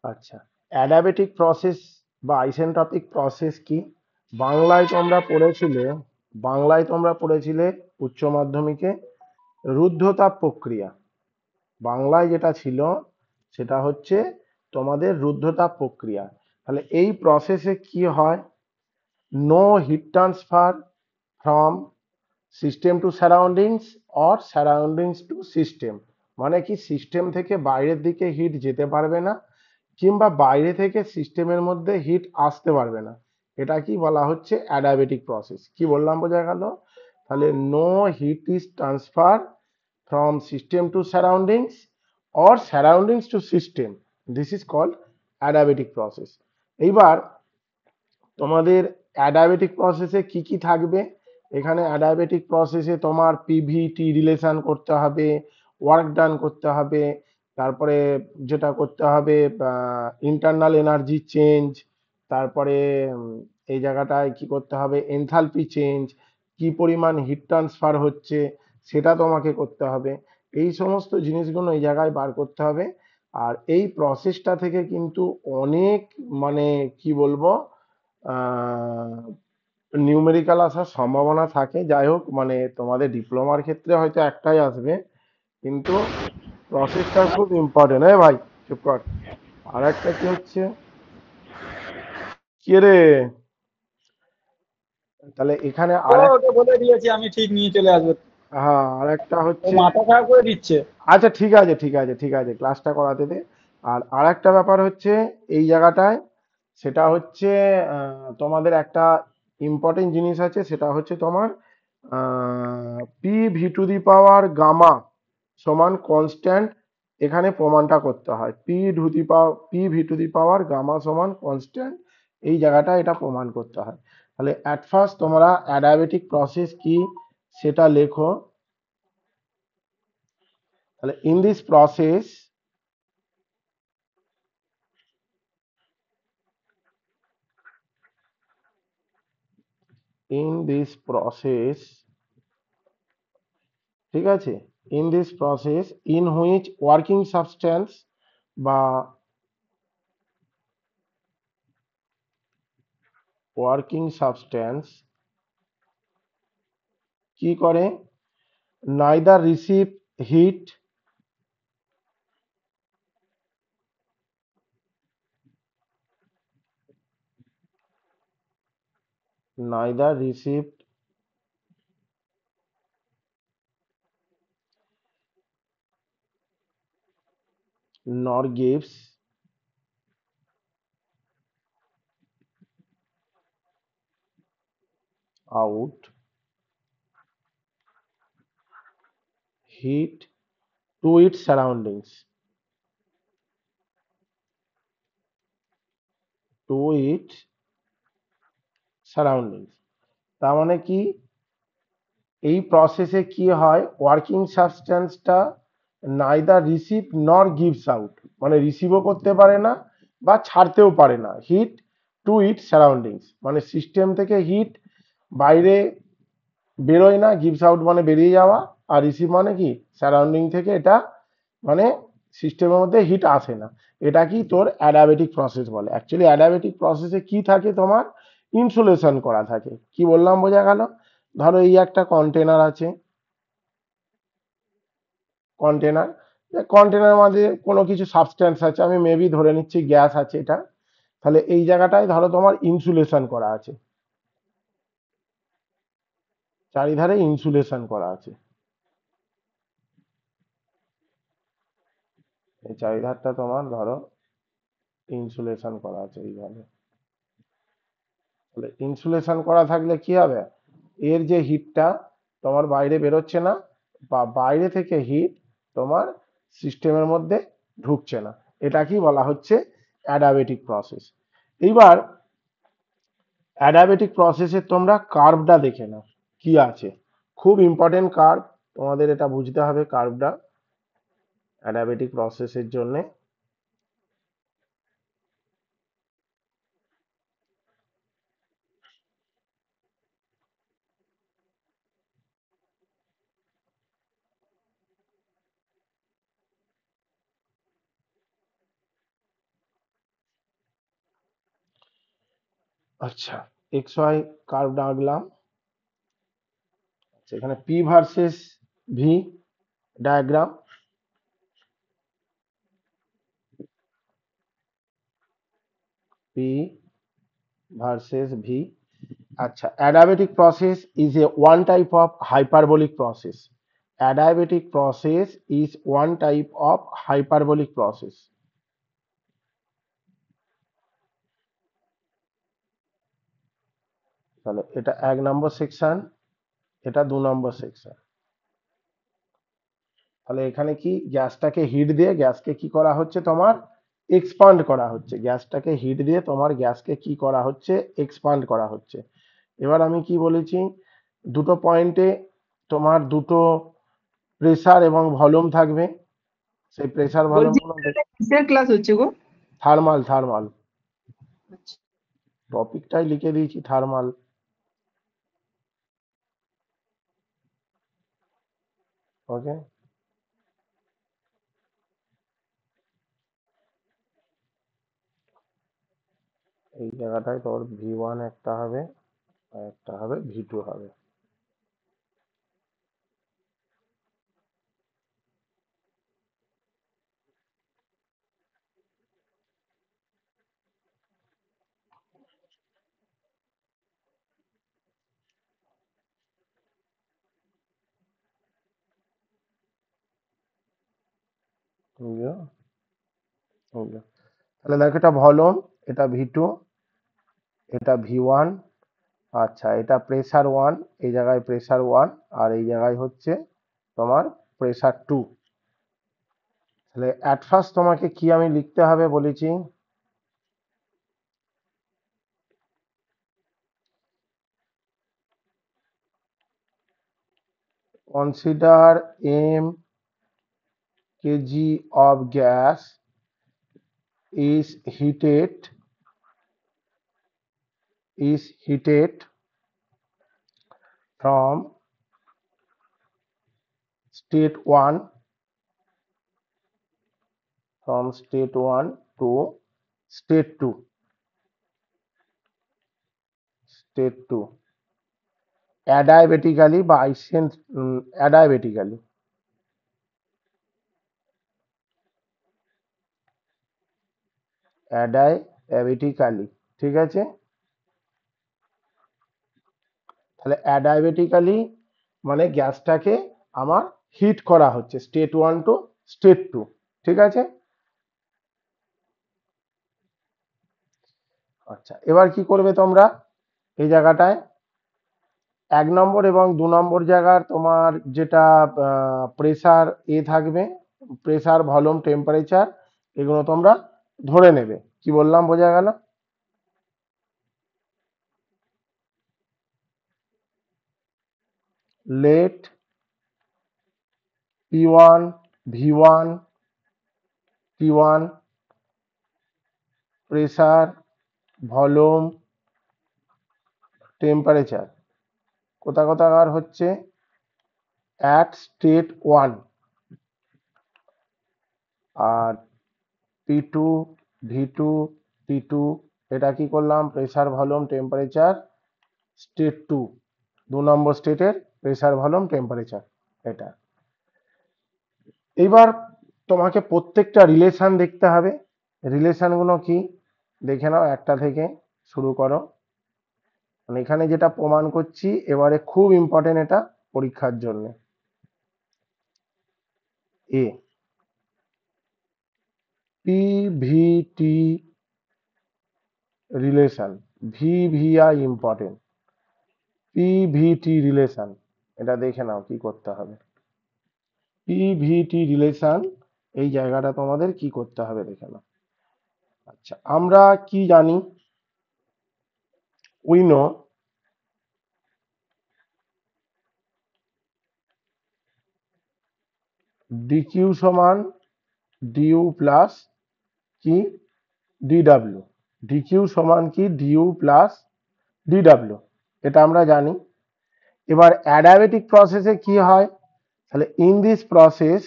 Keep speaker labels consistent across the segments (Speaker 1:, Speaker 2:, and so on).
Speaker 1: আচ্ছা, adiabatic process বা isentropic process কি? বাংলায় তোমরা পড়েছিলে, বাংলায় তোমরা পড়েছিলে উচ্চ মাধ্যমিকে রুদ্ধতাপ প্রক্রিয়া। বাংলায় যেটা ছিল সেটা হচ্ছে তোমাদের রুদ্ধতাপ প্রক্রিয়া। তাহলে এই প্রসেসে কি হয়? No heat transfer from system to surroundings or surroundings to system. মানে কি, সিস্টেম থেকে বাইরের দিকে হিট যেতে পারবে না, কিংবা বাইরে থেকে সিস্টেমের মধ্যে হিট আসতে পারবে না। এটা কি বলা হচ্ছে? Adiabatic process. কি বললাম, বোঝা গেল? তাহলে no heat is transfer from system to surroundings or surroundings to system, this is called adiabatic process. এইবার তোমাদের অ্যাডাবেটিক প্রসেসে কি কি থাকবে? এখানে অ্যাডাবেটিক প্রসেসে তোমার পিভিটি রিলেশন করতে হবে, ওয়ার্ক ডান করতে হবে, তারপরে যেটা করতে হবে ইন্টারনাল এনার্জি চেঞ্জ, তারপরে এই জায়গাটায় কি করতে হবে, এনথালপি চেঞ্জ, কি পরিমাণ হিট ট্রান্সফার হচ্ছে সেটা তোমাকে করতে হবে। এই সমস্ত জিনিসগুলো এই জায়গায় বার করতে হবে। আর এই প্রসেসটা থেকে কিন্তু অনেক, মানে কি বলবো, নিউমেরিক্যাল আসার সম্ভাবনা থাকে। যাই হোক, মানে তোমাদের ডিপ্লোমার ক্ষেত্রে হয়তো একটাই আসবে, কিন্তু প্রসেসটা খুব ইম্পর্টেন্ট। হ্যাঁ ভাই, চুপ কর। আর একটা কি হচ্ছে, কি রে, তাহলে এখানে
Speaker 2: ও
Speaker 1: আর এক,
Speaker 2: ওকে বলে দিয়েছি আমি ঠিক নিয়ে চলে আসবো।
Speaker 1: হ্যাঁ আর একটা
Speaker 2: ও
Speaker 1: হচ্ছে,
Speaker 2: মাথা খারাপ করে দিচ্ছে।
Speaker 1: আচ্ছা ঠিক আছে ঠিক আছে ঠিক আছে, ক্লাসটা করাতে দে। আর আরেকটা ব্যাপার হচ্ছে এই জায়গাটায়, সেটা হচ্ছে তোমাদের একটা ইম্পর্টেন্ট জিনিস আছে, সেটা হচ্ছে তোমার P V to the power gamma সমান কনস্ট্যান্ট। এখানে প্রমাণটা করতে হয়, P V to the power gamma সমান কনস্ট্যান্ট। এই জায়গাটা এটা প্রমাণ করতে হয়। তাহলে অ্যাট ফার্স্ট তোমরা অ্যাডাবেটিক প্রসেস কি সেটা লেখো। তাহলে in this process, ঠিক আছে, in this process in which working substance বা working substance কি করে, neither receive heat neither received nor gives out heat to its surroundings, to its surroundings। তার মানে কি, এই প্রসেসে কি হয়, ওয়ার্কিং সাবস্ট্যান্সটা নাইদার রিসিভ নর গিভস আউট, মানে রিসিভও করতে পারে না বা ছাড়তেও পারে না হিট টু ইট সারাউন্ডিংস। মানে সিস্টেম থেকে হিট বাইরে বেরোয় না, গিভস আউট মানে বেরিয়ে যাওয়া, আর রিসিভ মানে কি সারাউন্ডিং থেকে এটা, মানে সিস্টেমের মধ্যে হিট আসে না। এটা কি তোর অ্যাডাবেটিক প্রসেস বলে। অ্যাকচুয়ালি অ্যাডাবেটিক প্রসেসে কি থাকে, তোমার ইনসুলেশন করা থাকে। কি বললাম, বোঝা গেল? ধরো এই একটা কন্টেনার আছে, কন্টেনার, কন্টেনার মধ্যে কোনো কিছু সাবস্ট্যান্স আছে, আমি মেবি ধরে নিচ্ছি গ্যাস আছে এটা। তাহলে এই জায়গাটায় ধরো তোমার ইনসুলেশন করা আছে, চারিধারে ইনসুলেশন করা আছে, এই চারিধারটা তোমার ধরো ইনসুলেশন করা আছে এইভাবে। তাহলে ইনসুলেশন করা থাকলে কি হবে, এর যে হিটটা তোমার বাইরে বেরোচ্ছে না, বা বাইরে থেকে হিট তোমার সিস্টেমের মধ্যে ঢুকছে না। এটা কি বলা হচ্ছে, অ্যাডাবেটিক প্রসেস। এইবার অ্যাডাবেটিক প্রসেসে তোমরা কার্ভটা দেখে নাও কি আছে, খুব ইম্পর্টেন্ট কার্ভ, তোমাদের এটা বুঝতে হবে কার্ভটা অ্যাডাবেটিক প্রসেসের জন্য। আচ্ছা, এক্স ওয়াই কার্ভ আঁকলাম। আচ্ছা, এখানে P versus V diagram. P versus V. আচ্ছা, adiabatic process is a one type of hyperbolic process. Adiabatic process is one type of hyperbolic process. তাহলে এটা 1 নম্বর সেকশন, এটা 2 নম্বর সেকশন। তাহলে এখানে কি গ্যাসটাকে হিট দিয়ে গ্যাসকে কি করা হচ্ছে তোমার এক্সপান্ড করা হচ্ছে, গ্যাসটাকে হিট দিয়ে তোমার গ্যাসকে কি করা হচ্ছে এক্সপান্ড করা হচ্ছে। এবার আমি কি বলেছি, দুটো পয়েন্টে তোমার দুটো প্রেসার এবং ভলিউম থাকবে, সেই প্রেসার ভলিউম
Speaker 3: বলছি
Speaker 1: গুলো
Speaker 3: এটা কিসের ক্লাস হচ্ছে গো?
Speaker 1: থার্মাল। থার্মাল
Speaker 3: আচ্ছা,
Speaker 1: টপিকটাই লিখে দিয়েছি থার্মাল। ওকে, এই জায়গাটায় তোর ভি ওয়ান একটা হবে আর একটা হবে ভি টু হবে। বুঝলো? বুঝলো? তাহলে দেখো, এটা ভলিউম, এটা ভি টু, এটা ভি ওয়ান। আচ্ছা, এটা প্রেসার ওয়ান, এই জায়গায় প্রেসার ওয়ান আর এই জায়গায় হচ্ছে তোমার প্রেসার টু। তাহলে অ্যাট ফার্স্ট তোমাকে কি আমি লিখতে হবে বলেছি, consider M KG of gas is heated from state 1 to state 2 adiabatically বা adiabatically। ঠিক আছে, তাহলে adiabatically মানে গ্যাসটাকে আমার হিট করা হচ্ছে স্টেট 1 টু স্টেট 2। ঠিক আছে। আচ্ছা, এবার কি করবে তোমরা, এই জায়গাটায় 1 নম্বর এবং 2 নম্বর জায়গার তোমার যেটা প্রেসার থাকবে, প্রেসার ভলিউম টেম্পারেচার, এগুলো তোমরা ধরে নেবে। কি বললাম বোঝা গেল? Late P1 V1 T1 pressure volume temperature কোথাকার হচ্ছে at state 1, R P2 V2 T2 এটা কি করলাম প্রেসার ভলিউম টেম্পারেচার স্টেট 2, 2 নম্বর স্টেটের প্রেসার ভলিউম টেম্পারেচার এটা। এবার তোমাকে প্রত্যেকটা রিলেশন দেখতে হবে, রিলেশনগুলো কি দেখে নাও, একটা থেকে শুরু করো। মানে এখানে যেটা প্রমাণ করছি এবারে খুব ইম্পর্টেন্ট এটা পরীক্ষার জন্য। এ PVT relation, VVI important, PVT relation এটা দেখে নাও কি করতে হবে। পিভিটি রিলেশন এই জায়গাটা তোমাদের কি করতে হবে দেখে নাও। আচ্ছা, আমরা কি জানি, উই নো ডিকিউ সমান ডিউ প্লাস কি ডিডাব্লিউ, ডিকিউ সমান কি ডিউ প্লাস ডিডাব্লিউ, এটা আমরা জানি। এবার অ্যাডিয়াবেটিক প্রসেসে কি হয়, তাহলে ইন দিস প্রসেস,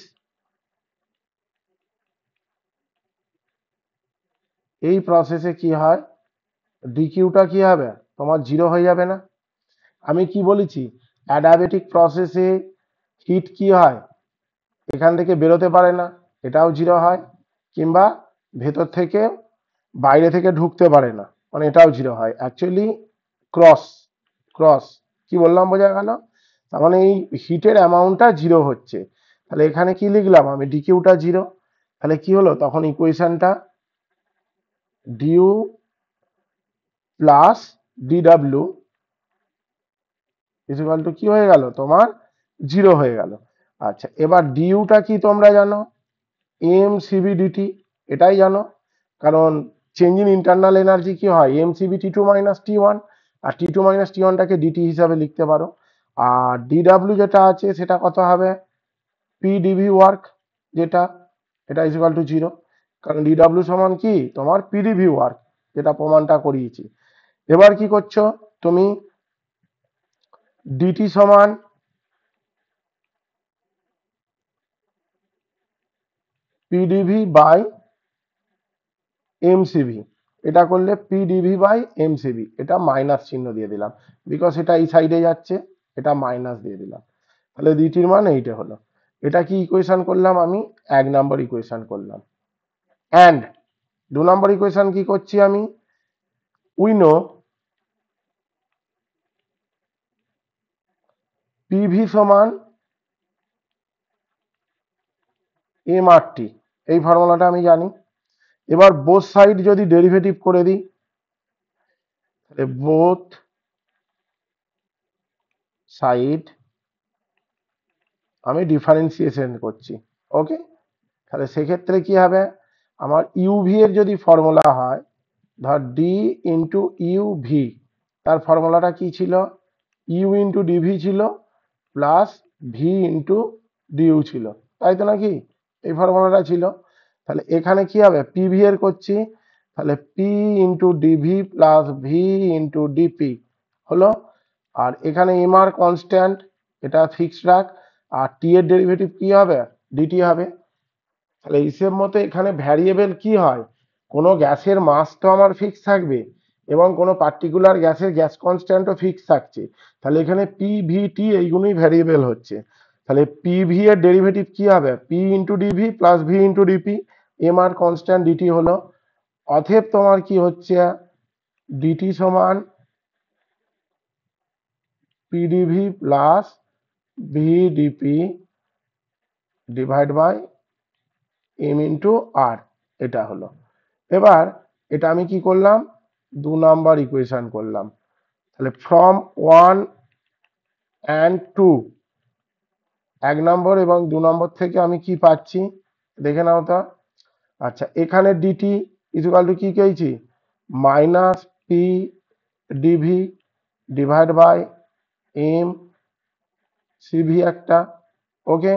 Speaker 1: এই প্রসেসে কি হয়, ডিকিউটা কি হবে তোমার জিরো হয়ে যাবে না? আমি কি বলেছি, অ্যাডাবেটিক প্রসেসে হিট কি হয়, এখান থেকে বেরোতে পারে না, এটাও জিরো হয়, কিংবা ভেতর থেকে বাইরে থেকে ঢুকতে পারে না, মানে এটাও জিরো হয়। অ্যাকচুয়ালি ক্রস ক্রস কি বললাম, বোঝা গেল? তার মানে এই হিটের অ্যামাউন্টটা জিরো হচ্ছে। তাহলে এখানে কি লিখলাম আমি, ডিকিউটা জিরো। তাহলে কি হলো তখন ইকুয়েশনটা, ডিউ প্লাস ডিডাব্লিউ ইকুয়াল টু কি হয়ে গেল তোমার, জিরো হয়ে গেল। আচ্ছা, এবার ডিউটা কি তোমরা জানো, এম সিবি ডিটি, এটাই জানো। কারণ চেঞ্জ ইন ইন্টারনাল এনার্জি কি হয়, এম সিবি টি টু মাইনাস টি ওয়ান, আর টি টু মাইনাস টি ওয়ানটাকে ডিটি হিসাবে লিখতে পারো। আর ডিডাব্লিউ যেটা আছে সেটা কত হবে, পি ডিভি ওয়ার্ক, যেটা এটা ইজ ইকুয়াল টু জিরো। কারণ ডিডাব্লিউ সমান কি তোমার পিডিভি ওয়ার্ক, যেটা প্রমাণটা করিয়েছি। এবার কি করছো তুমি, ডিটি সমান পিডিভি বাই এমসিভি, এটা করলে পিডিভি বাই এমসিভি, এটা মাইনাস চিহ্ন দিয়ে দিলাম, বিকজ এটা এই সাইডে যাচ্ছে, এটা মাইনাস দিয়ে দিলাম। তাহলে ডিটির মান এইটা হলো। এটা কি ইকুয়েশন করলাম আমি, 1 নম্বর ইকুয়েশন করলাম। অ্যান্ড 2 নম্বর ইকুয়েশন কি করছি আমি, উই নো পিভি সমান এমআরটি, এই ফর্মুলাটা আমি জানি। এবার বোথ সাইড যদি ডেরিভেটিভ করে দিই, তাহলে বোথ সাইড আমি ডিফারেন্সিয়েশন করছি, ওকে। তাহলে সেক্ষেত্রে কি হবে, আমার ইউভি এর যদি ফর্মুলা হয়, ধর ডি ইন্টু ইউভি, তার ফর্মুলাটা কি ছিল, ইউ ইন্টু ডিভি ছিল প্লাস ভি ইন্টু ডিইউ ছিল, তাই তো নাকি, এই ফর্মুলাটা ছিল। তাহলে এখানে কি হবে, পিভি এর করছি, তাহলে P into DV plus V into DP হলো। আর এখানে এম আর কনস্ট্যান্ট, এটা ফিক্সড রাখ, আর টি এর ডেরিভেটিভ কি হবে, ডিটি হবে। তাহলে হিসেব মতো এখানে ভ্যারিয়েবল কি হয়, কোনো গ্যাসের মাস তো আমার ফিক্স থাকবে, এবং কোনো পার্টিকুলার গ্যাসের গ্যাস কনস্ট্যান্টও ফিক্স থাকছে। তাহলে এখানে পি ভি টি এইগুলোই ভ্যারিয়েবল হচ্ছে। তাহলে পি ভি এর ডেরিভেটিভ কি হবে, P into DV plus V into dP, M R constant dT হলো। অতএব তোমার কি হচ্ছে, ডিটি সমান PdV plus VdP divide by M into R, এটা হলো। এবার এটা আমি কি করলাম, 2 নম্বর ইকুয়েশন করলাম। তাহলে ফ্রম 1 and 2, 1 নম্বর এবং 2 নম্বর থেকে আমি কি পাচ্ছি দেখে নাও তো। আচ্ছা, এখানে ডিটি ইকুয়াল টু কি পেয়েছি, minus P dV divide by M CV একটা, ওকে।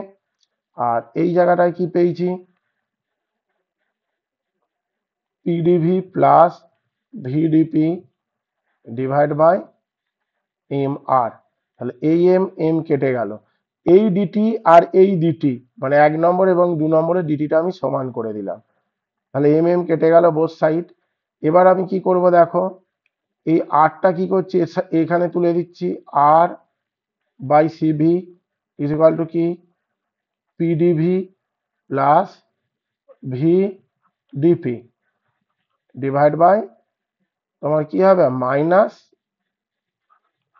Speaker 1: আর এই জায়গাটায় কি পেয়েছি, PdV plus VdP divide by M R. তাহলে এই এম কেটে গেল, এই ডিটি আর এই ডিটি, মানে 1 নম্বর এবং 2 নম্বরের ডিটিটা আমি সমান করে দিলাম। তাহলে এম কেটে গেল বোথ সাইড। এবার আমি কি করব দেখো, এই আরটা কি করছি, এখানে তুলে দিচ্ছি, R by CV is equal to কি, PdV plus V dP divide by তোমার কি হবে, মাইনাস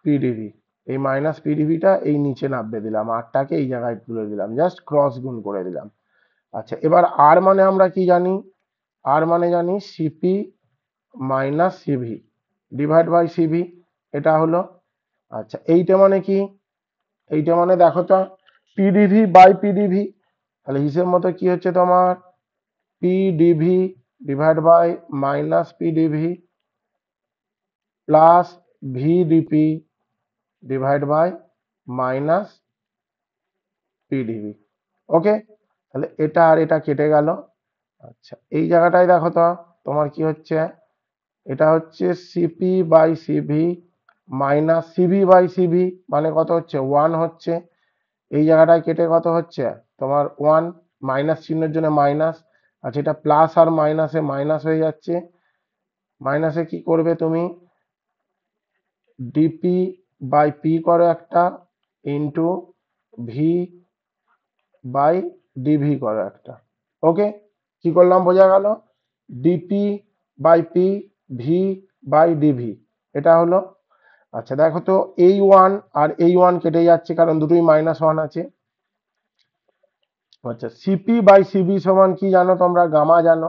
Speaker 1: পিডিভি। এই মাইনাস পিডিভিটা এই নিচে নামিয়ে দিলাম, আরটাকে এই জায়গায় তুলে দিলাম, জাস্ট ক্রস গুণ করে দিলাম। আচ্ছা, এবার আর মানে আমরা কি জানি, আর মানে জানি CP minus CV divide by CV, এটা হলো। আচ্ছা, এইটা মানে কি, এইটা মানে দেখো তো পিডিভি বাই পিডিভি, তাহলে হিসেব মতো কি হচ্ছে তোমার, PdV divide by minus PdV plus VdP divide by minus PdV, okay. তাহলে এটা আর এটা কেটে গেল। আচ্ছা, এই জায়গাটায় দেখো তো তোমার কি হচ্ছে, এটা হচ্ছে CP by CV minus CV by CV, মানে কত হচ্ছে, 1 হচ্ছে। এই জায়গাটায় কেটে কত হচ্ছে তোমার 1, মাইনাস চিহ্নের জন্য মাইনাস। আচ্ছা, এটা প্লাস আর মাইনাসে মাইনাস হয়ে যাচ্ছে, মাইনাসে কি করবে তুমি, ডিপি বাই পি করো একটা, ইন্টু ভি বাই ডিভি করো একটা। ওকে, কি করলাম বোঝা গেল, DP by P V by DV, এটা হলো। আচ্ছা দেখো তো, এই ওয়ান আর এই ওয়ান কেটে যাচ্ছে কারণ দুটোই -1 আছে। আচ্ছা, সিপি বাই সিবি সমান কি জানো তোমরা, গামা জানো,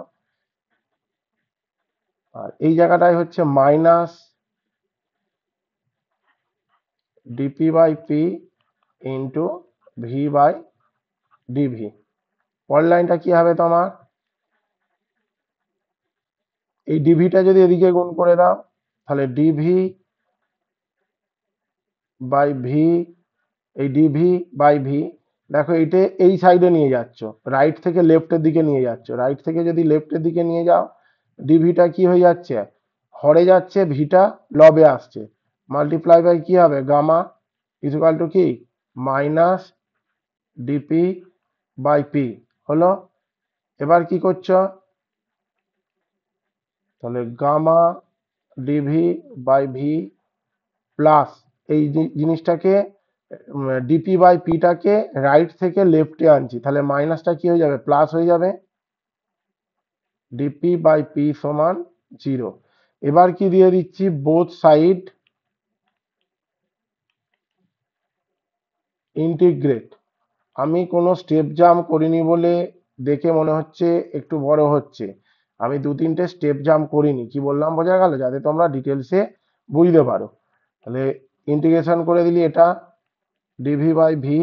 Speaker 1: আর এই জায়গাটায় হচ্ছে minus DP by P into V by DV. পরের লাইনটা কি হবে তোমার, এই ডিভিটা যদি এদিকে গুণ করে দাও তাহলে ডিভি বাই ভি, এই ডিভি বাই ভি, দেখো এইটা এই সাইডে নিয়ে যাচ্ছ, রাইট থেকে লেফটের দিকে নিয়ে যাচ্ছ, রাইট থেকে যদি লেফটের দিকে নিয়ে যাও ডিভিটা কি হয়ে যাচ্ছে, হরে যাচ্ছে, ভিটা লবে আসছে, মাল্টিপ্লাই বাই কি হবে, গামা ইকুয়াল টু কি, মাইনাস ডিপি বাই পি হলো। এবার কি করছো, তাহলে gamma DV by V plus এই জিনিসটাকে, ডিপি বাই পিটাকে রাইট থেকে লেফটে আনছি, তাহলে মাইনাসটা কি হয়ে যাবে, প্লাস হয়ে যাবে, ডিপি বাই পি সমান 0। এবার কি দিয়ে দিচ্ছি, বোথ সাইড ইন্টিগ্রেট। আমি কোনো স্টেপ জাম্প করিনি বলে দেখে মনে হচ্ছে একটু বড় হচ্ছে, আমি 2-3টে স্টেপ জাম্প করিনি, কি বললাম বোঝা গেল, যাতে তোমরা ডিটেলসে বুঝতে পারো। তাহলে ইন্টিগ্রেশন করে দিলি, এটা DV by V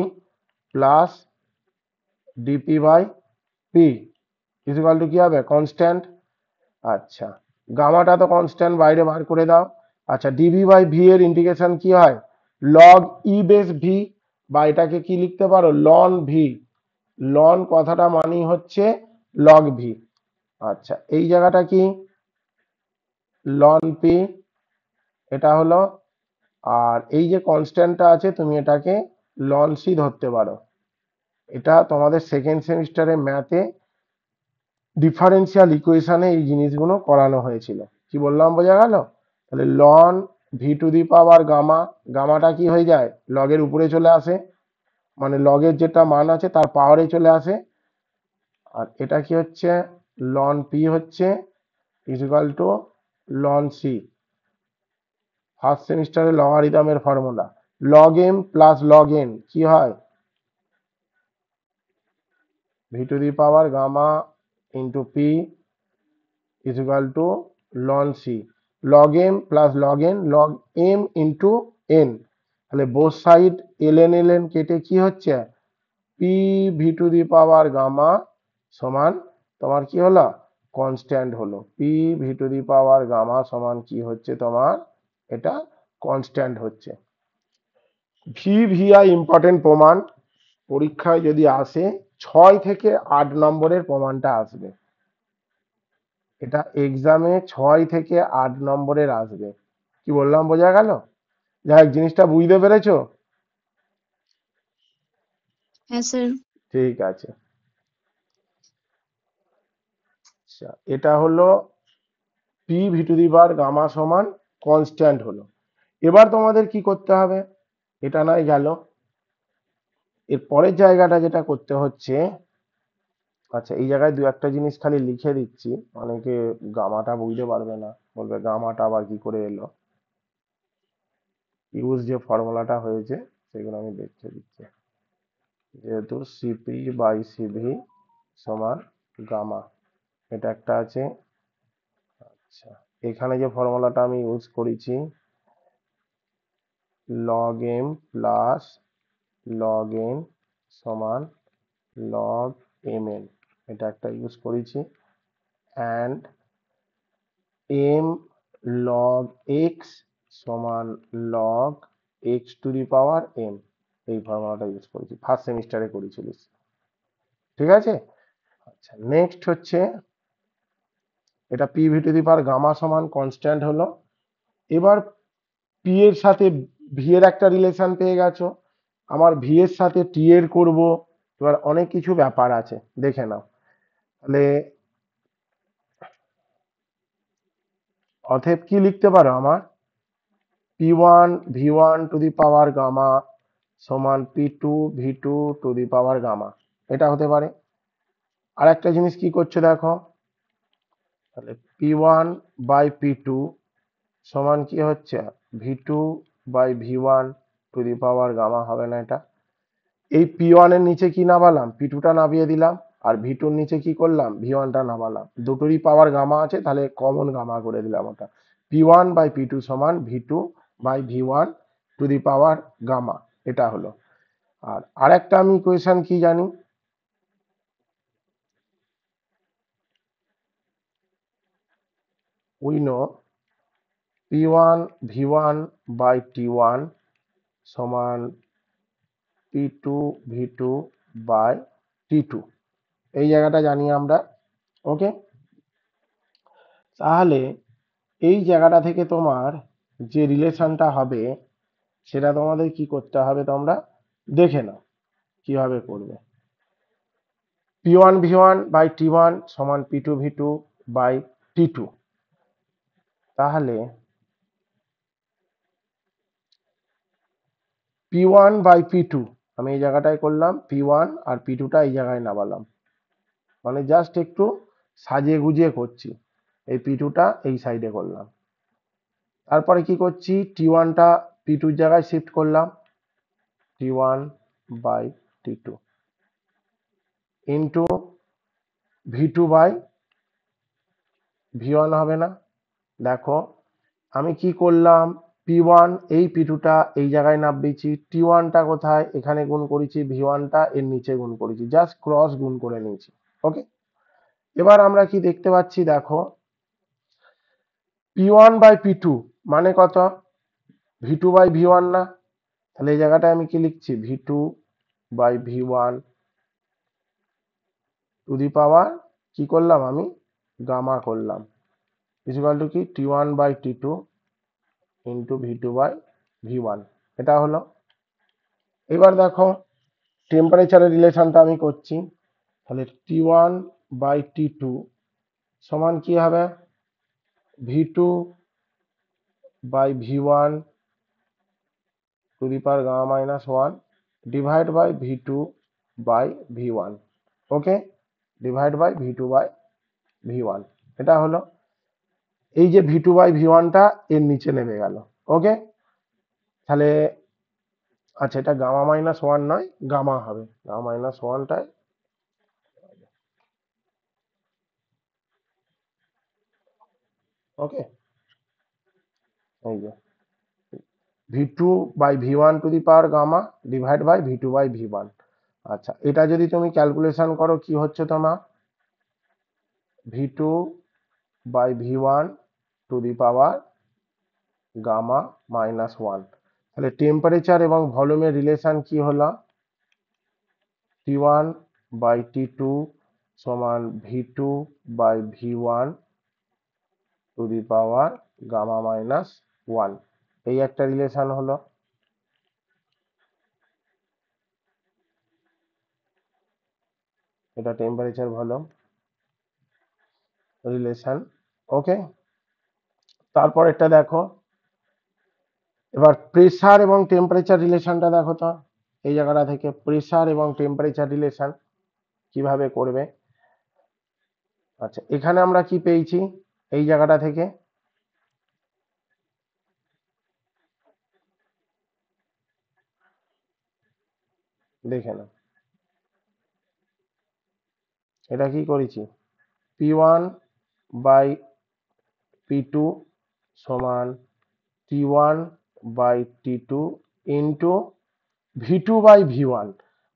Speaker 1: plus DP by P equal to কি হবে, কনস্ট্যান্ট। আচ্ছা, গামাটা তো কনস্ট্যান্ট, বাইরে বার করে দাও। আচ্ছা, ডিভি বাই ভি এর ইন্টিগ্রেশন কি হয়, লগ ই বেস ভি, বা এটাকে কি লিখতে পারো, লন ভি, লন কথাটা মানি হচ্ছে লগ ভি। আচ্ছা, এই জায়গাটা কি, লন পি, এটা হলো, আর এই যে কনস্ট্যান্টটা আছে তুমি এটাকে লন সি ধরতে পারো। এটা তোমাদের সেকেন্ড সেমিস্টারে ম্যাথে ডিফারেন্সিয়াল ইকুয়েশনে এই জিনিসগুলো করানো হয়েছিল, কি বললাম বোঝা গেল। তাহলে ln V to the power gamma, গামাটা কি হয়ে যায়, লগের উপরে চলে আসে, মানে লগের যেটা মান আছে তার পাওয়ারে চলে আসে, আর এটা কি হচ্ছে, লন পি হচ্ছে equal to ln C, first সেমিস্টারে লগারিদমের formula, log M plus log N কি হয়, V to the power gamma into P equal to ln C, log M plus log N, log M into N, তাহলে both side LN LN কেটে কি হচ্ছে, P V to the power gamma সমান তোমার কি হলো, কনস্ট্যান্ট হলো, P V to the power gamma সমান কি হচ্ছে তোমার, এটা কনস্ট্যান্ট হচ্ছে। ভি ভি আই ইম্পর্টেন্ট প্রমাণ, পরীক্ষায় যদি আসে 6 থেকে 8 নম্বরের প্রমাণটা আসবে, এটা এক্সামে 6 থেকে 8 নম্বরের আসবে, কি বললাম বোঝা গেল, যাই হোক জিনিসটা বুঝতে পেরেছো,
Speaker 4: হ্যাঁ স্যার।
Speaker 1: ঠিক আছে। আচ্ছা, এটা হলো P V to the power gamma সমান কনস্ট্যান্ট হলো। এবার তোমাদের কি করতে হবে, এটা নয় গেল, এর পরের জায়গাটা যেটা করতে হচ্ছে, আচ্ছা এই জায়গায় 2-1টা জিনিস খালি লিখে দিচ্ছি, অনেকে গামাটা বুঝতে পারবে না, বলবে গামাটা আবার কি করে এলো, ইউজ যে ফর্মুলাটা হয়েছে সেগুলো আমি দেখে দিচ্ছি, যেহেতু সিপি বাই সিভি সমান গামা, এটা একটা আছে। আচ্ছা, এখানে যে ফর্মুলাটা আমি ইউজ করেছি, log M plus log N সমান লগ এম এন, এটা একটা ইউজ করেছি, অ্যান্ড এম লগ এক্স সমান log X to the power M, এই ফর্মুলাটা ইউজ করেছি, ফার্স্ট সেমিস্টারে করেছিলিস, ঠিক আছে। আচ্ছা, নেক্সট হচ্ছে এটা P V to the power gamma সমান কনস্ট্যান্ট হলো। এবার পি এর সাথে ভি এর একটা রিলেশন পেয়ে গেছো, আমার ভি এর সাথে টি এর করব, এবার অনেক কিছু ব্যাপার আছে দেখে নাও। তাহলে অতএব কি লিখতে পারো আমার, P1 V1 two the power gamma সমান P2 V2 two the power gamma, এটা হতে পারে। আর একটা জিনিস কি করছো দেখো, তাহলে P1/P2 সমান কি হচ্ছে, V2/V1 to the power gamma, হবে না এটা? এই P1 এর নিচে কি নামালাম, P2 টা নামিয়ে দিলাম, আর V2 এর নিচে কি করলাম, V1 টা নামালাম, দুটোরই পাওয়ার গামা আছে, তাহলে কমন গামা করে দিলাম ওটা। P1/P2 সমান V2/V1 to the power gamma, এটা হলো। আর আরেকটা আমি ইকুয়েশন কি জানি, উই নো P1V1/T1 সমান P2V2/T2, এই জায়গাটা জানি আমরা। ওকে, তাহলে এই জায়গাটা থেকে তোমার যে রিলেশনটা হবে সেটা তোমাদের কি করতে হবে, তোমরা দেখে নাও কিভাবে করবে। P1V1/T1 সমান P2V2/T2, তাহলে P1/P2 আমি এই জায়গাটায় করলাম, P1 আর P2 টা এই জায়গায় নামালাম, মানে জাস্ট একটু সাজিয়ে গুজিয়ে করছি, এই P2 টা এই সাইডে করলাম। তারপরে কি করছি, T1 টা P2 র জায়গায় শিফট করলাম, T1/T2 ইন্টু V2/V1 হবে না? দেখো আমি কি করলাম, P1 এই P2 টা এই জায়গায় নামিয়েছি, T1 টা কোথায়, এখানে গুণ করেছি, V1 টা এর নিচে গুণ করেছি, জাস্ট ক্রস গুণ করে নিয়েছি। ওকে, এবার আমরা কি দেখতে পাচ্ছি, দেখো P1/P2 মানে কত, V2/V1 না? তাহলে এই জায়গাটায় আমি কি লিখছি, V2/V1 টু দি পাওয়ার কি করলাম আমি, গামা করলাম, ইকুয়াল টু কি T1/T2 ইন্টু V2/V1, এটা হলো। এবার দেখো টেম্পারেচারের রিলেশনটা আমি করছি, তাহলে T1/T2 সমান কি হবে, V2/V1 to the power gamma minus 1 divide by V2/V1, okay, divide by V2/V1, এটা হলো। এই যে V2/V1 টা এর নিচে নেমে গেল। ওকে, তাহলে আচ্ছা এটা গামা মাইনাস 1 নয়, গামা হবে, গামা মাইনাস 1টায়, ওকে, এই যে V2/V1 to the power gamma divide by V2/V1। আচ্ছা এটা যদি তুমি ক্যালকুলেশন করো কি হচ্ছে তোমার, V2/V1 to the power gamma minus 1, তাহলে টেম্পারেচার এবং ভলিউমের রিলেশন কি হলো, T1/T2 সমান V2/V1 to the power gamma minus 1, এই একটা রিলেশন হলো। এটা টেম্পারেচার ভলিউম রিলেশন। ওকে, তারপর এটা দেখো, এবার প্রেসার এবং টেম্পারেচার রিলেশনটা দেখো তো, এই জায়গাটা থেকে প্রেসার এবং টেম্পারেচার রিলেশন কিভাবে করবে। আচ্ছা এখানে আমরা কি পেয়েছি, এই জায়গাটা থেকে দেখে নাও, এটা কি করেছি, P1/P2 সমান T1/T2 ইন্টু V2/V1।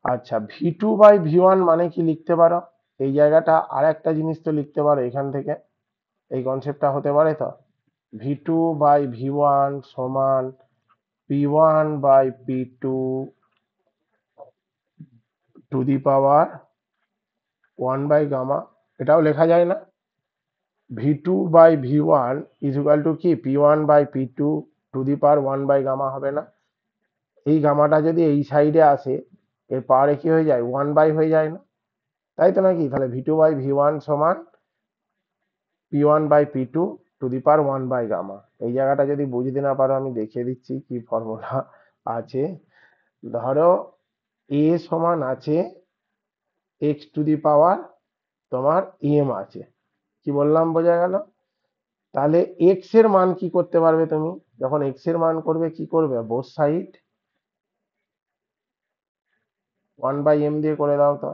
Speaker 1: আচ্ছা V2/V1 মানে কি লিখতে পারো, এই জায়গাটা আর একটা জিনিস তো লিখতে পারো, এখান থেকে এই কনসেপ্টটা হতে পারে তো, V2/V1 সমান P1/P2 টু দি পাওয়ার 1/গামা, এটাও লেখা যায় না, V2/V1 ইজ ইকুয়াল টু কি P1/P2 টু দি পাওয়ার 1/গামা, হবে না? এই গামাটা যদি এই সাইডে আসে এর পাওয়ারে কি হয়ে যায়, 1 হয়ে যায় না, তাই তো নাকি? তাহলে V2/V1 সমান P1/P2 টু দি পাওয়ার 1/গামা। এই জায়গাটা যদি বুঝতে না পারো আমি দেখিয়ে দিচ্ছি কি ফর্মুলা আছে। ধরো এ সমান আছে এক্স টু দি পাওয়ার তোমার এম আছে, কি বললাম বোঝা গেল? তাহলে এক্স এর মান কি করতে পারবে তুমি, যখন এক্স এর মান করবে কি করবে, বোথ সাইড 1/m দিয়ে করে দাও তো।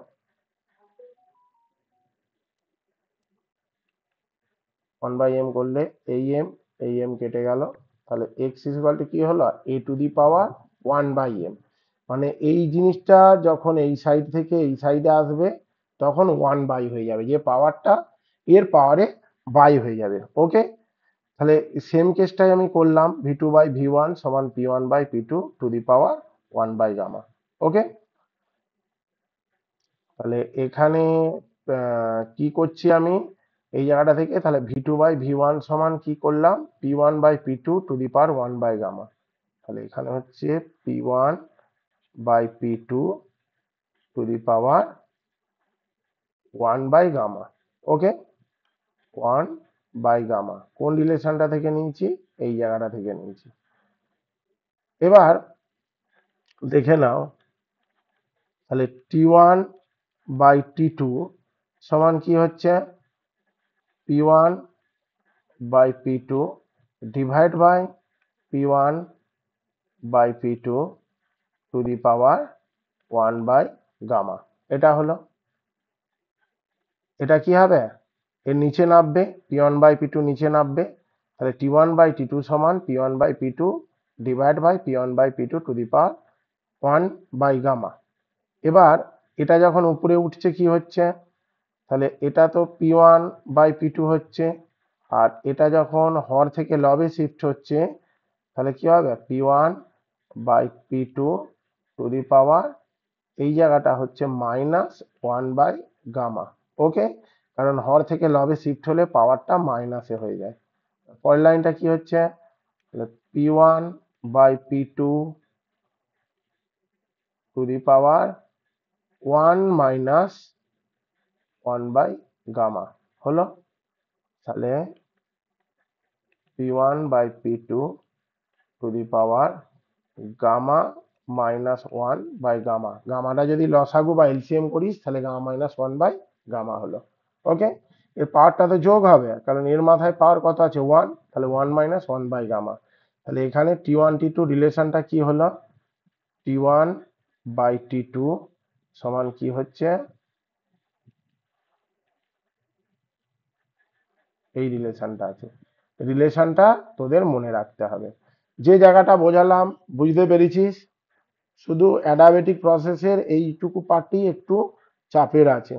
Speaker 1: 1/m করলে এই এম কেটে গেল, তাহলে এক্স ইকুয়াল টু কি হলো, এ টু দি পাওয়ার 1/m। মানে এই জিনিসটা যখন এই সাইড থেকে এই সাইডে আসবে তখন 1 হয়ে যাবে, যে পাওয়ারটা এর পাওয়ারে বাই হয়ে যাবে। ওকে, তাহলে সেম কেসটাই আমি করলাম, v2/v1 সমান p1/p2 টু দি পাওয়ার 1/গামা। ওকে, তাহলে এখানে কি করছি আমি এই জায়গাটা থেকে, তাহলে v2/v1 সমান কি করলাম, p1/p2 টু দি পাওয়ার 1/গামা। তাহলে এখানে হচ্ছে p1/p2 টু দি পাওয়ার 1/গামা। ওকে, 1/গামা কোন রিলেশনটা থেকে নিয়েছি, এই জায়গাটা থেকে নিয়েছি। এবার দেখে নাও, তাহলে t1/t2 সমান কি হচ্ছে, p1/p2 divide by p1/p2 to the power 1/গামা। এটা হলো, এটা কি হবে, এর নিচে নামবে, p1/p2 নিচে নামবে, তাহলে t1/t2 সমান p1/p2 divide by p1/p2 to the power 1/গামা। এবার এটা যখন উপরে উঠছে কি হচ্ছে, তাহলে এটা তো p1/p2 হচ্ছে, আর এটা যখন হর থেকে লবে শিফট হচ্ছে তাহলে কি হবে, p1/p2 টু দি পাওয়ার এই জায়গাটা হচ্ছে -1/গামা। ওকে, কারণ হর থেকে লবে শিফট হলে পাওয়ারটা মাইনাসে হয়ে যায়। পরের লাইনটা কি হচ্ছে, p1/p2 টু দি পাওয়ার 1-1/গামা হলো, তাহলে p1/p2 to the power gamma -1/গামা। গামাটা যদি লসাগু বা এলসিএম করিস তাহলে গামা -1/গামা হলো। ওকে, এর পাওয়ারটা তো যোগ হবে, কারণ এর মাথায় পাওয়ার কত আছে 1, তাহলে 1 - 1/গামা। তাহলে এখানে t1t2 রিলেশনটা কি হলো, t1/t2 সমান কি হচ্ছে, এই রিলেশনটা আছে। রিলেশনটা তোদের মনে রাখতে হবে। যে জায়গাটা বোঝালাম বুঝতে পেরেছিস, শুধু অ্যাডাবেটিক প্রসেসের এইটুকু পার্টই একটু চাপের আছে,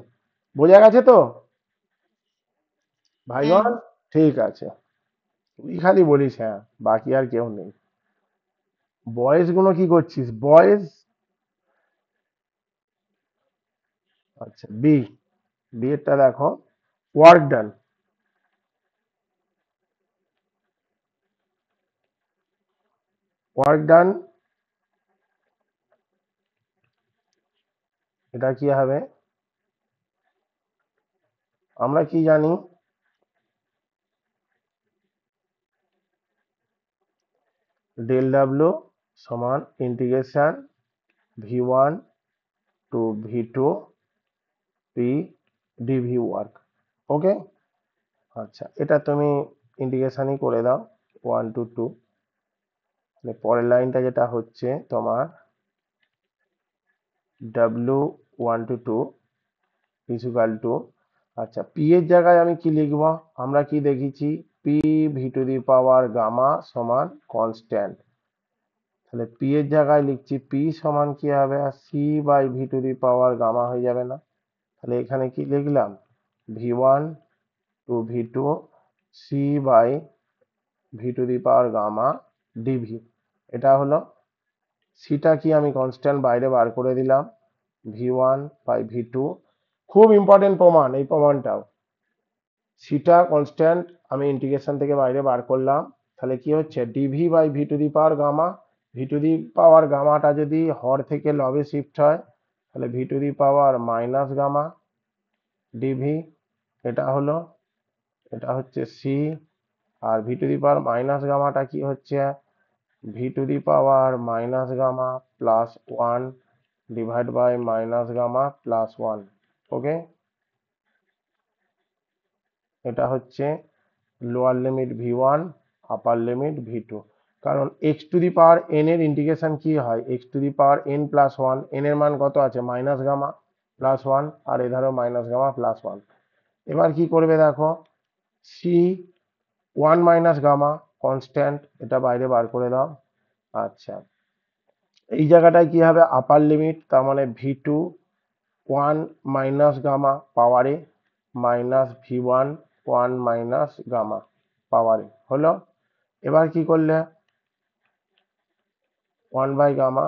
Speaker 1: বোঝা গেছে তো ভাইগণ? ঠিক আছে, তুই খালি বলিস হ্যাঁ, বাকি আর কেউ নেই। বয়েজ গুলো কি করছিস, বয়েজ? আচ্ছা, বি এরটা দেখো, ওয়ার্ক ডান। ওয়ার্ক ডান এটা কি হবে, আমরা কি জানি, ডেল ডাব্লিউ সমান integration v1 to v2 P dV work. Okay, আচ্ছা এটা তুমি ইন্টিগ্রেশনই করে দাও 1 to 2। পরের লাইনটা যেটা হচ্ছে তোমার w1 to 2 ইকুয়াল টু, আচ্ছা পি এর জায়গায় আমি কি লিখব, আমরা কি দেখেছি, P V to the power gamma সমান কনস্ট্যান্ট, তাহলে পি এর জায়গায় লিখছি পি সমান কি হবে, c/ভি টু দি পাওয়ার গামা হয়ে যাবে না, তাহলে এখানে কি লিখলাম, v1 টু v2 c/ভি to the power gamma dV. এটা হলো, সিটা কি আমি কনস্ট্যান্ট বাইরে বার করে দিলাম, v1/v2। খুব ইম্পর্টেন্ট প্রমাণ এই প্রমাণটাও, সিটা কনস্ট্যান্ট আমি ইন্টিগ্রেশন থেকে বাইরে বার করলাম, তাহলে কি হচ্ছে ডিভি/ভি to the power gamma. V to the power গামাটা যদি হর থেকে লবে শিফট হয় তাহলে V to the power minus gamma dV. এটা হলো, এটা হচ্ছে সি আর V to the power minus গামাটা কি হচ্ছে, V to the power minus gamma plus one divide by minus gamma plus one. Okay, এটা হচ্ছে lower limit V one, upper limit V two. কারণ x to the power N এর integration কি হয়, X to the power N plus one, N এর মান কত আছে মাইনাস গামা প্লাস ওয়ান, আর এধারও মাইনাস গামা প্লাস ওয়ান। এবার কি করবে দেখো, C one minus gamma constant, এটা বাইরে বার করে দাও। আচ্ছা, এই জায়গাটায় কি হবে, আপার লিমিট, তার মানে V two one minus gamma পাওয়ারে minus V one one minus gamma পাওয়ারে হলো। এবার কি করলে, ওয়ান বাই গামা,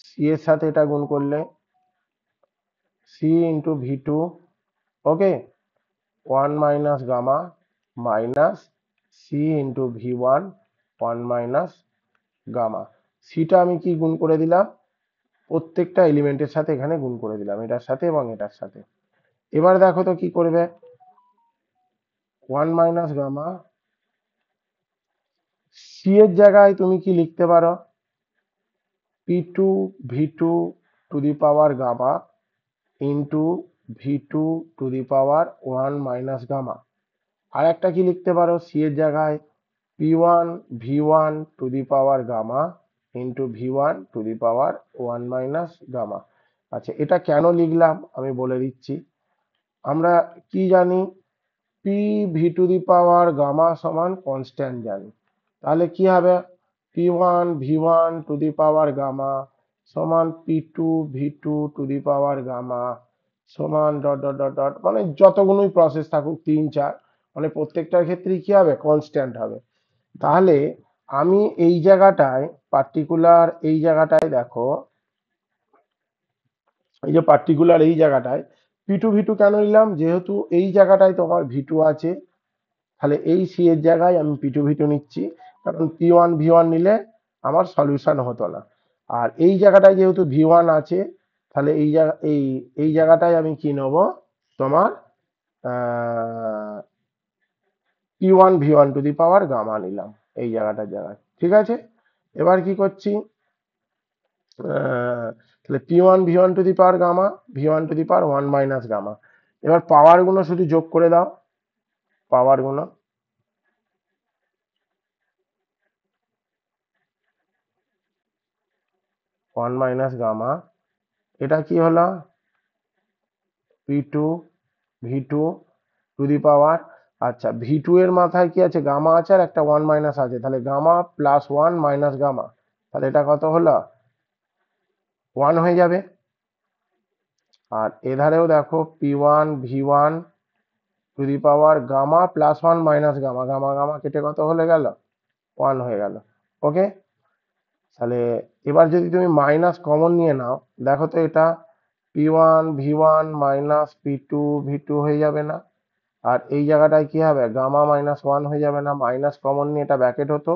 Speaker 1: সি এর সাথে এটা গুণ করলে C into V two, okay, one minus gamma minus C into V one one minus gamma. সিটা আমি কি গুণ করে দিলাম, প্রত্যেকটা এলিমেন্টের সাথে এখানে গুণ করে দিলাম, এটার সাথে এবং এটার সাথে। এবার দেখো তো কি করবে, ওয়ান মাইনাস গামা, সি এর জায়গায় তুমি কি লিখতে পারো, P two V two to the power gamma into V two to the power one minus gamma. আর একটা কি লিখতে পারো, সি এর জায়গায় P one V one to the power gamma into V one to the power one minus gamma. আচ্ছা, এটা কেন লিখলাম আমি বলে দিচ্ছি। আমরা কি জানি, P V to the power gamma সমান কনস্ট্যান্ট জানি, তাহলে কি হবে, P one V one to the power gamma সমান P two V two to the power gamma সমান ডট ডট ডট ডট, মানে যতগুলোই প্রসেস থাকুক তিন চার, মানে প্রত্যেকটার ক্ষেত্রেই কি হবে, কনস্ট্যান্ট হবে। তাহলে আমি এই জায়গাটায় পার্টিকুলার, এই জায়গাটায় দেখো, এই যে পার্টিকুলার এই জায়গাটায় পি টু ভি টু কেন নিলাম, যেহেতু এই জায়গাটায় তোমার ভি টু আছে, তাহলে এই সি এর জায়গায় আমি পি টু ভি টু নিচ্ছি, কারণ পি ওয়ান ভি ওয়ান নিলে আমার সলিউশন হতো না। আর এই জায়গাটায় যেহেতু ভি ওয়ান আছে, তাহলে এই জায়গা এই জায়গাটায় আমি কি নেব, তোমার P one V one to the power gamma নিলাম এই জায়গাটার জায়গায়, ঠিক আছে। এবার কি করছি, তাহলে P one V one to the power gamma V one to the power one minus gamma. এবার পাওয়ার গুলো শুধু যোগ করে দাও, পাওয়ার গুলো, ওয়ান মাইনাস গামা, এটা কি হলো, P two V two to the power, আচ্ছা ভি টু এর মাথায় কি আছে, গামা আছে আর একটা ওয়ান মাইনাস আছে, তাহলে gamma plus one minus gamma, তাহলে এটা কত হলো, ওয়ান হয়ে যাবে। আর এধারেও দেখো P one V one to the power gamma plus one minus gamma, gamma gamma কেটে কত হয়ে গেল, ওয়ান হয়ে গেল। ওকে, তাহলে এবার যদি তুমি মাইনাস কমন নিয়ে নাও, দেখো তো এটা P one V one minus P two V two হয়ে যাবে না, আর এই জায়গাটায় কি হবে, গামা মাইনাস ওয়ান হয়ে যাবে না, মাইনাস কমন নিয়ে এটা ব্র্যাকেট হতো,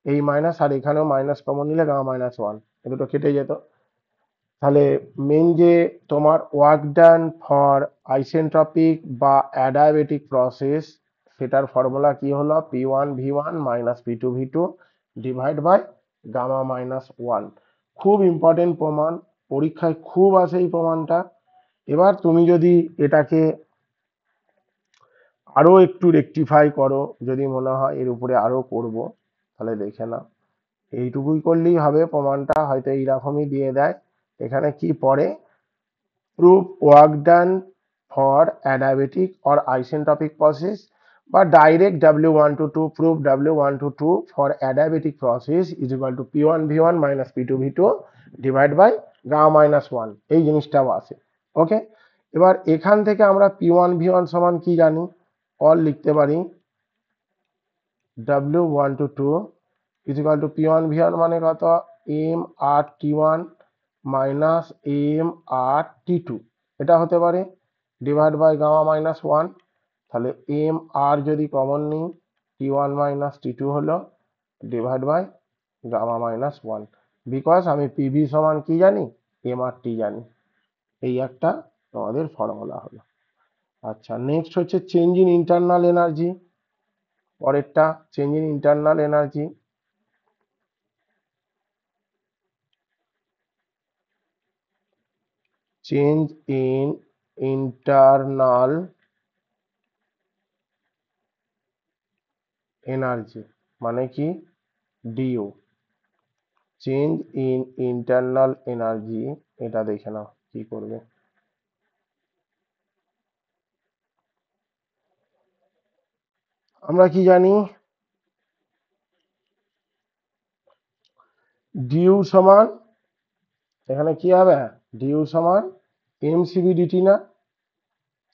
Speaker 1: এই মাইনাস আর এখানেও মাইনাস কমন নিলে গামা মাইনাস ওয়ান, এ দুটো কেটে যেত। তাহলে মেন যে তোমার ওয়ার্ক ডান ফর আইসেন্ট্রপিক বা অ্যাডায়াবেটিক প্রসেস, সেটার ফর্মুলা কি হলো, P one V one minus P two V two divide by gamma minus one. খুব ইম্পর্টেন্ট প্রমাণ, পরীক্ষায় খুব আসে এই প্রমাণটা। এবার তুমি যদি এটাকে আরো একটু রেকটিফাই করো, যদি মনে হয় এর উপরে আরো করব, তাহলে দেখে নাও, এইটুকুই করলেই হবে। প্রমাণটা হয়তো এইরকমই দিয়ে দেয়, এখানে কি পড়ে, prove work done for adiabatic or isentropic process, বা direct W1 to 2 prove W1 to 2 for adiabatic process is equal to P1 V1 minus P2 V2 divide by gamma minus 1, এই জিনিসটাও আছে। ওকে, এবার এখান থেকে আমরা P1 V1 সমান কি জানি, অল লিখতে পারি W1 to 2 is equal to P1 V1 মানে কত, M R T1 minus M R T two, এটা হতে পারে divide by gamma minus one. তাহলে এম আর যদি কমন নিই, T one minus T two হলো divide by gamma minus one, because আমি পিভি সমান কি জানি, এম আর টি জানি। এই একটা তোমাদের ফর্মুলা হলো। আচ্ছা, নেক্সট হচ্ছে চেঞ্জ ইন ইন্টারনাল এনার্জি। পরেরটা change in internal energy, change in internal energy মানে কি, D U. Change in internal energy, এটা দেখে নাও কি করবে। আমরা কি জানি, ডিউ সমান, এখানে কি হবে, ডিউ সমান এমসিবি ডিটি না,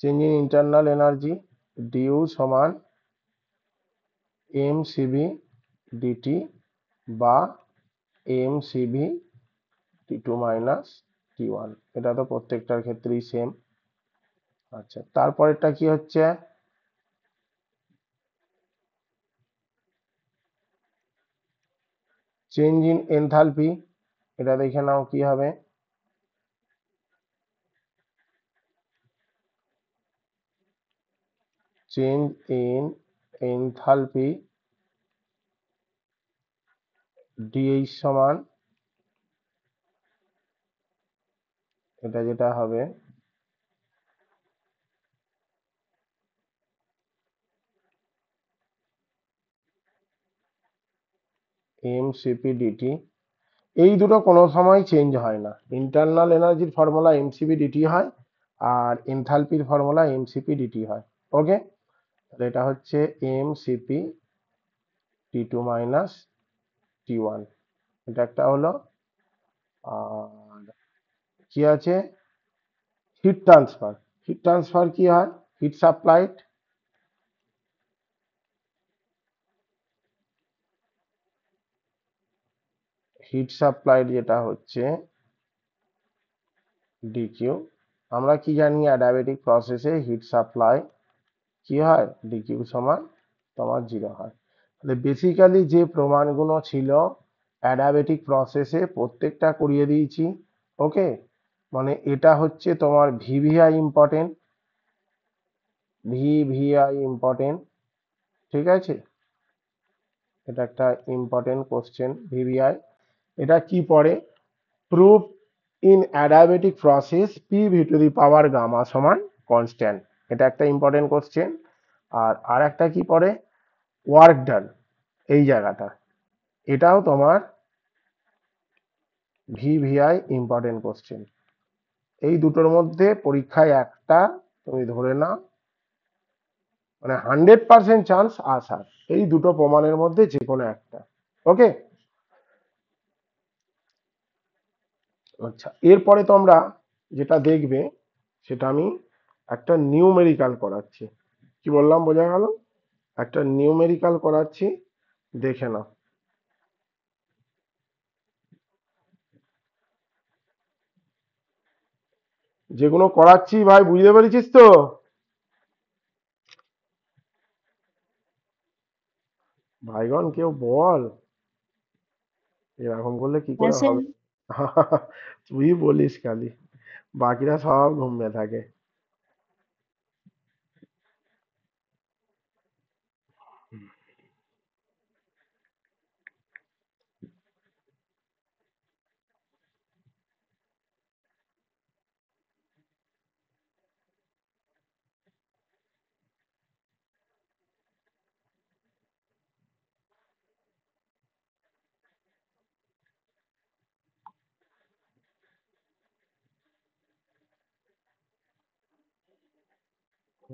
Speaker 1: change in internal energy, D U সমান এমসিবি ডিটি বা এমসিবি টি2 মাইনাস টি1, এটা তো প্রত্যেকটার ক্ষেত্রেই সেম। আচ্ছা, তারপরেরটা কি হচ্ছে, চেঞ্জ ইন এনথালপি, এটা দেখে নাও কি হবে। চেঞ্জ ইন এনথালপি ডিএইচ সমান, এটা যেটা হবে এমসিপি ডিটি। এই দুটো কোনো সময় চেঞ্জ হয় না, ইন্টারনাল এনার্জির ফর্মুলা এমসিপি ডিটি হয় আর এনথালপির ফর্মুলা এমসিপি ডিটি হয়। ওকে, তাহলে এটা হচ্ছে এমসিপি টি2 মাইনাস টি1, এটা একটা হলো। আর কি আছে, হিট ট্রান্সফার। হিট ট্রান্সফার কি হয়, হিট সাপ্লাইড, হিট সাপ্লাইড যেটা হচ্ছে ডিকিউ। আমরা কি জানি, অ্যাডিয়াবেটিক প্রসেসে হিট সাপ্লাই কি হয়, ডিকিউ সমান তোমার 0 হয়। তাহলে বেসিক্যালি যে প্রমাণগুলো ছিল অ্যাডিয়াবেটিক প্রসেসে প্রত্যেকটা করিয়ে দিয়েছি। ওকে, মানে এটা হচ্ছে তোমার ভিভিআই ইম্পর্টেন্ট, ভিভিআই ইম্পর্টেন্ট, ঠিক আছে, এটা একটা ইম্পর্টেন্ট কোশ্চেন ভিভিআই। এটা কি পড়ে, proof in adiabatic process P V to the power gamma সমান কনস্ট্যান্ট, এটা একটা ইম্পর্টেন্ট কোশ্চেন। আর একটা কি পড়ে, ওয়ার্ক ডান, এই জায়গাটা, এটাও তোমার ভিভিআই ইম্পর্টেন্ট কোশ্চেন। এই দুটোর মধ্যে পরীক্ষায় একটা তুমি ধরে নাও, মানে 100% চান্স আসার, এই দুটো প্রমাণের মধ্যে যে কোনো একটা। ওকে, আচ্ছা, এরপরে তোমরা যেটা দেখবে সেটা আমি একটা নিউমেরিক্যাল করাচ্ছি। কি বললাম বোঝা গেল, একটা নিউমেরিক্যাল করাচ্ছি, দেখে নাও। যেগুলো করাচ্ছি ভাই বুঝতে পেরেছিস তো, ভাইগন কেউ বল, এরকম করলে কি করে
Speaker 3: স্যার।
Speaker 1: হবে। তুই বলিস খালি, বাকিরা সব ঘুমিয়ে থাকে।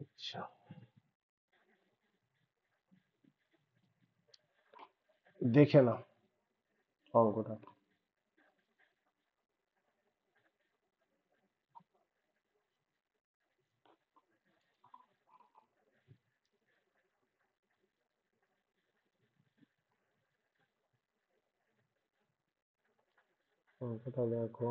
Speaker 1: আচ্ছা, দেখে নাও অঙ্কটা। অঙ্কটা দেখো,